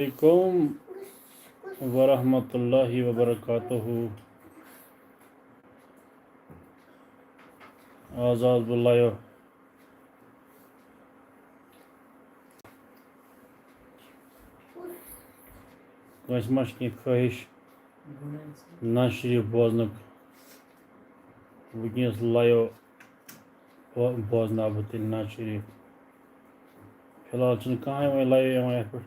अस्सलामुअलैकुम वरहमतुल्लाहि वबरकातुहू। आज़ाद बुलायो। कस मा ख्वाहिश ना शरीफ बोजन वनस लायो बोजन बह तेल ना शरीफ। फिलहाल कहें वो लायो ये पे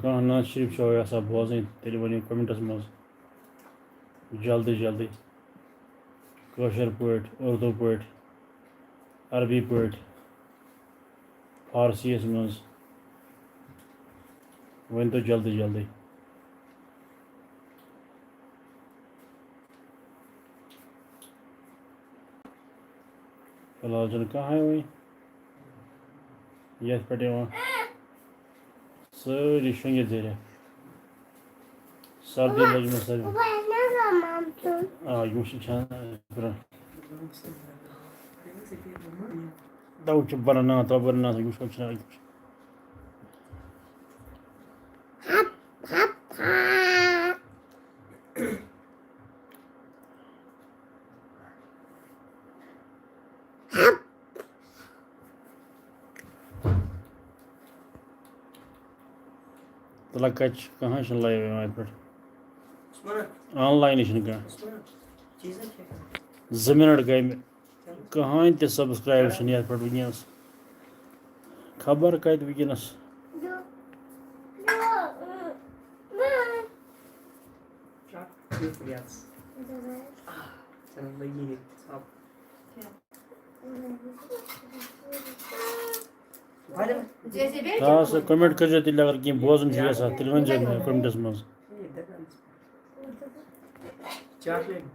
कह ना शरीफ यसा बोजन तेल वो कमेंटस मज जल्दी जल्दी कशर पे उर्दू पे अरबी पे फारसी मज वन तो जल्दी जल्दी। फिलहाल कहें वही ये पे सारी शंगे जरिए सर्दी लगे में सर्दी दव बरना तो बरना तला कच कहाँ लाइव पे ऑनलाइन कह 2 मिनट गए कहाँ ते सब्सक्राइब ये पे वनस खबर कत वनस कमेंट कर तेल अगर कह बोजन तेल वन कमेंटस मज चॉकलेट